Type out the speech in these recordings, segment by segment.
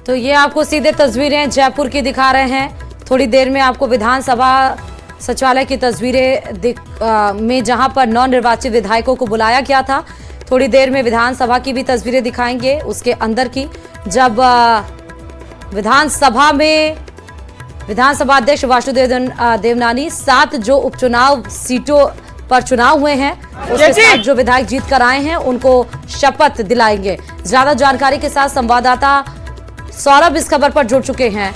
तो ये आपको सीधे तस्वीरें जयपुर की दिखा रहे हैं। थोड़ी देर में आपको विधानसभा सचिवालय की तस्वीरें में जहां पर नवनिर्वाचित विधायकों को बुलाया गया था, थोड़ी देर में विधानसभा की भी तस्वीरें दिखाएंगे उसके अंदर की, जब विधानसभा अध्यक्ष वासुदेव देवनानी 7 जो उपचुनाव सीटों पर चुनाव हुए हैं उसके साथ जो विधायक जीत कर आए हैं उनको शपथ दिलाएंगे। ज्यादा जानकारी के साथ संवाददाता सौरभ इस खबर पर जुड़ चुके हैं।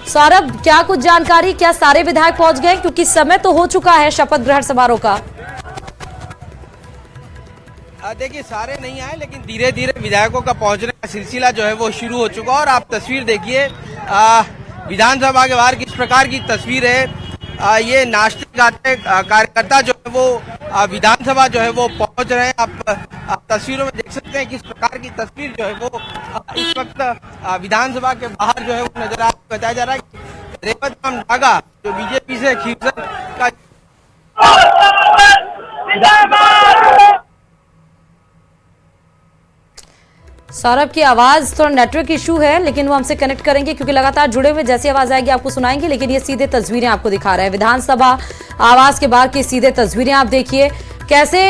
सौरभ, क्या कुछ जानकारी, क्या सारे विधायक पहुंच गए, क्योंकि समय तो हो चुका है शपथ ग्रहण समारोह का? देखिए, सारे नहीं आए लेकिन धीरे धीरे विधायकों का पहुंचने का सिलसिला जो है वो शुरू हो चुका है। और आप तस्वीर देखिए, विधानसभा के बाहर किस प्रकार की तस्वीर है। ये नाचते गाते कार्यकर्ता जो है वो विधानसभा जो है वो पहुंच रहे हैं। आप तस्वीरों में देख सकते हैं किस प्रकार की तस्वीर जो है वो इस वक्त विधानसभा के बाहर जो है वो नजर आपको बताया जा रहा है कि रेवत राम नागा जो बीजेपी से खींचन का सौरभ की आवाज थोड़ा नेटवर्क इशू है, लेकिन वो हमसे कनेक्ट करेंगे क्योंकि लगातार जुड़े हुए, जैसी आवाज आएगी आपको सुनाएंगे। लेकिन ये सीधे तस्वीरें आपको दिखा रहे हैं विधानसभा आवास के बाहर की सीधे तस्वीरें। आप देखिए कैसे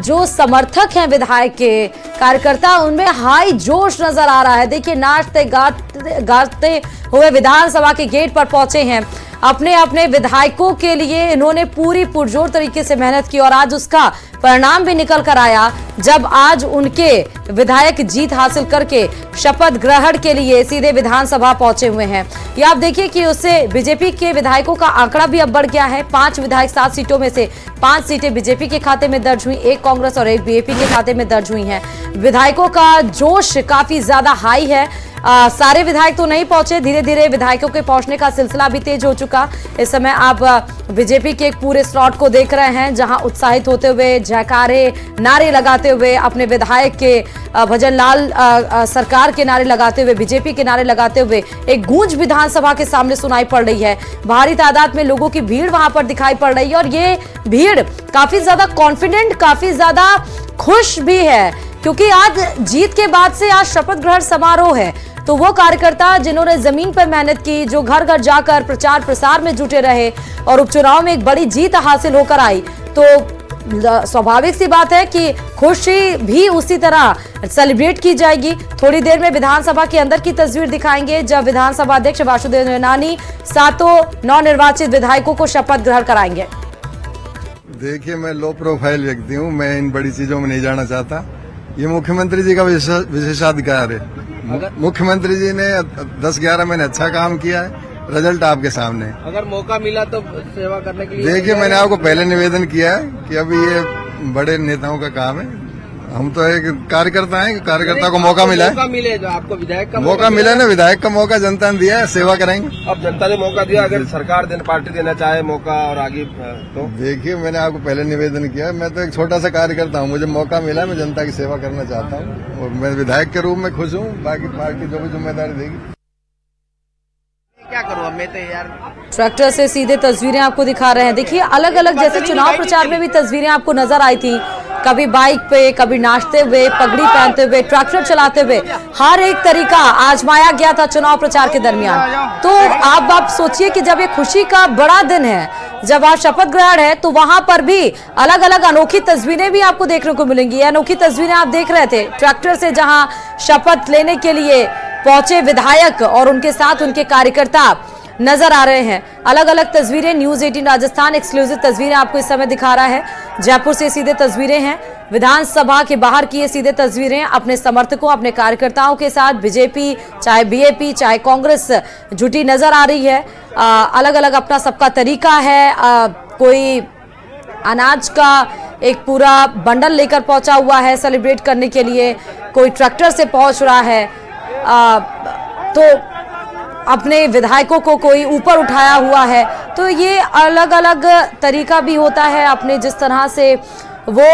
जो समर्थक हैं विधायक के, कार्यकर्ता, उनमें हाई जोश नजर आ रहा है। देखिए, नाचते गाते हुए विधानसभा के गेट पर पहुंचे हैं। अपने अपने विधायकों के लिए इन्होंने पूरी पुरजोर तरीके से मेहनत की और आज उसका परिणाम भी निकल कर आया, जब आज उनके विधायक जीत हासिल करके शपथ ग्रहण के लिए सीधे विधानसभा पहुंचे हुए हैं। ये आप देखिए कि उससे बीजेपी के विधायकों का आंकड़ा भी अब बढ़ गया है। 5 विधायक 7 सीटों में से 5 सीटें बीजेपी के खाते में दर्ज हुई, 1 कांग्रेस और 1 बीएपी के खाते में दर्ज हुई हैं। विधायकों का जोश काफी ज्यादा हाई है। सारे विधायक तो नहीं पहुंचे, धीरे धीरे विधायकों के पहुंचने का सिलसिला भी तेज हो चुका। इस समय आप बीजेपी के एक पूरे स्लॉट को देख रहे हैं जहां उत्साहित होते हुए, जयकारे, नारे लगाते हुए, अपने विधायक के भजन लाल सरकार के नारे लगाते हुए, बीजेपी के नारे लगाते हुए एक गूंज विधानसभा के सामने सुनाई पड़ रही है। भारी तादाद में लोगों की भीड़ वहां पर दिखाई पड़ रही है और ये भीड़ काफी ज्यादा कॉन्फिडेंट, काफी ज्यादा खुश भी है, क्योंकि आज जीत के बाद से आज शपथ ग्रहण समारोह है। तो वो कार्यकर्ता जिन्होंने जमीन पर मेहनत की, जो घर घर जाकर प्रचार प्रसार में जुटे रहे और उपचुनाव में एक बड़ी जीत हासिल होकर आई, तो स्वाभाविक सी बात है कि खुशी भी उसी तरह सेलिब्रेट की जाएगी। थोड़ी देर में विधानसभा के अंदर की तस्वीर दिखाएंगे जब विधानसभा अध्यक्ष वासुदेव देवनानी 7 नवनिर्वाचित विधायकों को शपथ ग्रहण कराएंगे। देखिए, मैं लो प्रोफाइल व्यक्ति हूँ, मैं इन बड़ी चीजों में नहीं जाना चाहता। ये मुख्यमंत्री जी का विशेषाधिकार है। मुख्यमंत्री जी ने 10-11 महीने अच्छा काम किया है, रिजल्ट आपके सामने। अगर मौका मिला तो सेवा करने के लिए। देखिए, मैंने आपको पहले निवेदन किया है कि अभी ये बड़े नेताओं का काम है, हम तो एक कार्यकर्ता हैं, कार्यकर्ता को मौका मिला है। मौका मिले जो आपको विधायक का मौका मिला ना, विधायक का मौका जनता ने दिया है, सेवा करेंगे। अब जनता ने मौका दिया, अगर सरकार पार्टी देना चाहे मौका और आगे तो। देखिए, मैंने आपको पहले निवेदन किया, मैं तो एक छोटा सा कार्यकर्ता हूँ, मुझे मौका मिला, मैं जनता की सेवा करना चाहता हूँ और मैं विधायक के रूप में खुश हूँ। बाकी पार्टी जो भी जिम्मेदारी देगी। क्या करूँ अब मैं तो यार। ट्रैक्टर से सीधे तस्वीरें आपको दिखा रहे हैं। देखिए, अलग अलग जैसे चुनाव प्रचार में भी तस्वीरें आपको नजर आई थी, कभी बाइक पे, कभी नाचते हुए, पगड़ी पहनते हुए, ट्रैक्टर चलाते हुए, हर एक तरीका आजमाया गया था चुनाव प्रचार के दरमियान। तो आप सोचिए कि जब ये खुशी का बड़ा दिन है, जब आज शपथ ग्रहण है, तो वहां पर भी अलग अलग अनोखी तस्वीरें भी आपको देखने को मिलेंगी। अनोखी तस्वीरें आप देख रहे थे ट्रैक्टर से जहां शपथ लेने के लिए पहुंचे विधायक और उनके साथ उनके कार्यकर्ता नजर आ रहे हैं। अलग अलग तस्वीरें न्यूज 18 राजस्थान एक्सक्लूसिव तस्वीरें आपको इस समय दिखा रहा है। जयपुर से सीधे तस्वीरें हैं, विधानसभा के बाहर की ये सीधे तस्वीरें अपने समर्थकों, अपने कार्यकर्ताओं के साथ बीजेपी चाहे बीएपी चाहे कांग्रेस जुटी नजर आ रही है। अलग अलग अपना सबका तरीका है। कोई अनाज का एक पूरा बंडल लेकर पहुंचा हुआ है सेलिब्रेट करने के लिए, कोई ट्रैक्टर से पहुंच रहा है, तो अपने विधायकों को कोई ऊपर उठाया हुआ है। तो ये अलग अलग तरीका भी होता है, अपने जिस तरह से वो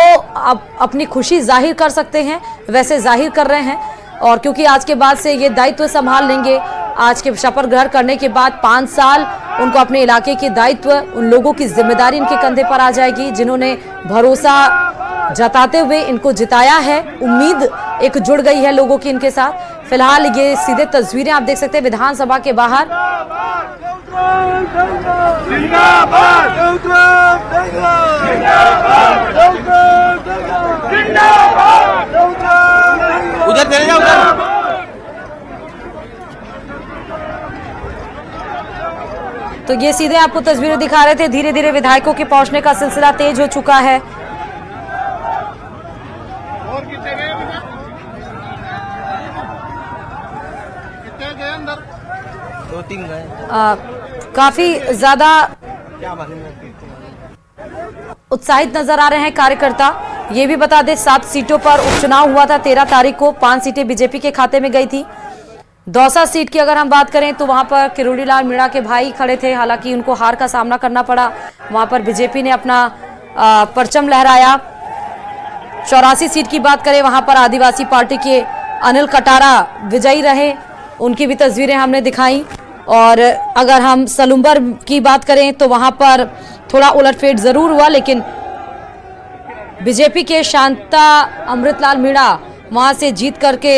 अपनी खुशी जाहिर कर सकते हैं वैसे जाहिर कर रहे हैं। और क्योंकि आज के बाद से ये दायित्व संभाल लेंगे, आज के शपथ ग्रहण करने के बाद 5 साल उनको अपने इलाके के दायित्व, उन लोगों की जिम्मेदारी इनके कंधे पर आ जाएगी जिन्होंने भरोसा जताते हुए इनको जिताया है। उम्मीद एक जुड़ गई है लोगों की इनके साथ। फिलहाल ये सीधे तस्वीरें आप देख सकते हैं विधानसभा के बाहर। उधर चले जाओ उधर। तो ये सीधे आपको तस्वीरें दिखा रहे थे। धीरे धीरे विधायकों के पहुंचने का सिलसिला तेज हो चुका है। दो तीन गए, काफी ज्यादा उत्साहित नजर आ रहे हैं कार्यकर्ता। ये भी बता दें 7 सीटों पर उपचुनाव हुआ था 13 तारीख को। 5 सीटें बीजेपी के खाते में गई थी। दौसा सीट की अगर हम बात करें तो वहां पर किरोड़ी लाल मीणा के भाई खड़े थे, हालांकि उनको हार का सामना करना पड़ा। वहां पर बीजेपी ने अपना परचम लहराया। 84 सीट की बात करें वहां पर आदिवासी पार्टी के अनिल कटारा विजयी रहे, उनकी भी तस्वीरें हमने दिखाई। और अगर हम सलुम्बर की बात करें तो वहां पर थोड़ा उलटफेर जरूर हुआ, लेकिन बीजेपी के शांता अमृतलाल मीणा वहां से जीत करके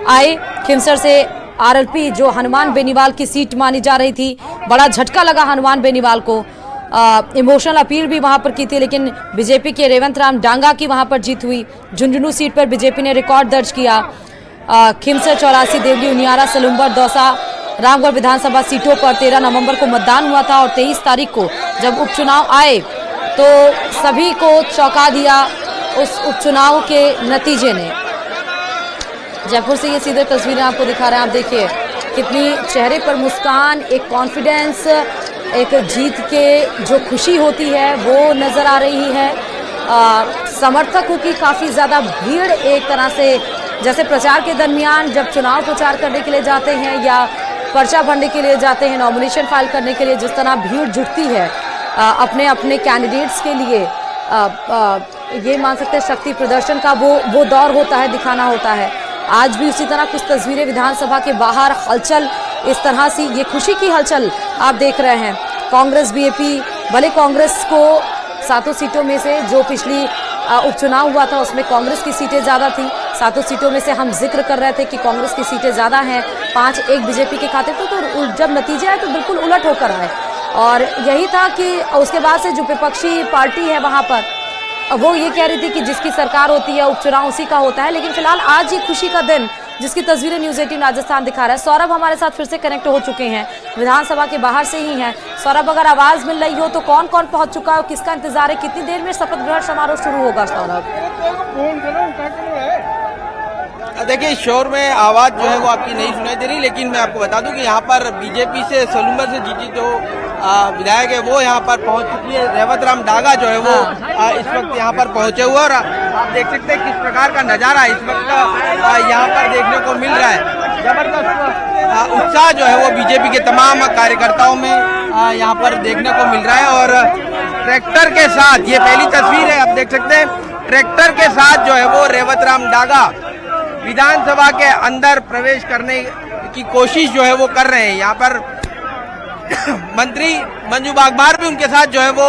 आए। खिमसर से आरएलपी जो हनुमान बेनीवाल की सीट मानी जा रही थी, बड़ा झटका लगा हनुमान बेनीवाल को। इमोशनल अपील भी वहां पर की थी, लेकिन बीजेपी के रेवंत राम डांगा की वहां पर जीत हुई। झुंझुनू सीट पर बीजेपी ने रिकॉर्ड दर्ज किया। खिमसर, 84, देवली, उनियारा, सलुम्बर, दौसा, रामगढ़ विधानसभा सीटों पर 13 नवंबर को मतदान हुआ था और 23 तारीख को जब उपचुनाव आए तो सभी को चौंका दिया उस उपचुनाव के नतीजे ने। जयपुर से ये सीधे तस्वीरें आपको दिखा रहे हैं। आप देखिए कितनी चेहरे पर मुस्कान, एक कॉन्फिडेंस, एक जीत के जो खुशी होती है वो नजर आ रही है। समर्थकों की काफ़ी ज़्यादा भीड़, एक तरह से जैसे प्रचार के दरमियान जब चुनाव प्रचार करने के लिए जाते हैं या पर्चा भरने के लिए जाते हैं, नॉमिनेशन फाइल करने के लिए जिस तरह भीड़ जुटती है अपने अपने कैंडिडेट्स के लिए, ये मान सकते हैं शक्ति प्रदर्शन का वो दौर होता है, दिखाना होता है। आज भी उसी तरह कुछ तस्वीरें विधानसभा के बाहर, हलचल इस तरह से, ये खुशी की हलचल आप देख रहे हैं। कांग्रेस बीएपी, भले कांग्रेस को 7 सीटों में से जो पिछली उपचुनाव हुआ था उसमें कांग्रेस की सीटें ज़्यादा थी। 7 सीटों में से हम जिक्र कर रहे थे कि कांग्रेस की सीटें ज़्यादा हैं, 5-1 बीजेपी के खाते थे। तो जब नतीजे आए तो बिल्कुल उलट होकर आए और यही था कि उसके बाद से जो विपक्षी पार्टी है वहाँ पर वो ये कह रही थी कि जिसकी सरकार होती है उपचुनाव उसी का होता है। लेकिन फिलहाल आज ये खुशी का दिन जिसकी तस्वीरें न्यूज़ 18 राजस्थान दिखा रहा है। सौरभ हमारे साथ फिर से कनेक्ट हो चुके हैं, विधानसभा के बाहर से ही हैं। सौरभ, अगर आवाज़ मिल रही हो तो कौन कौन पहुंच चुका है, किसका इंतजार है, कितनी देर में शपथ ग्रहण समारोह शुरू होगा? सौरभ, देखिए शोर में आवाज जो है वो आपकी नहीं सुनाई दे रही, लेकिन मैं आपको बता दूं कि यहाँ पर बीजेपी से सलुम्बर से जीती जो विधायक है वो यहाँ पर पहुंच चुकी है। रेवंत राम डागा जो है वो इस वक्त यहाँ पर पहुंचे हुए और आप देख सकते हैं किस प्रकार का नजारा इस वक्त यहाँ पर देखने को मिल रहा है। जबरदस्त उत्साह जो है वो बीजेपी के तमाम कार्यकर्ताओं में यहाँ पर देखने को मिल रहा है। और ट्रैक्टर के साथ, ये पहली तस्वीर है, आप देख सकते हैं ट्रैक्टर के साथ जो है वो रेवंत राम डागा विधानसभा के अंदर प्रवेश करने की कोशिश जो है वो कर रहे हैं। यहाँ पर मंत्री मंजू बागमार भी उनके साथ जो है वो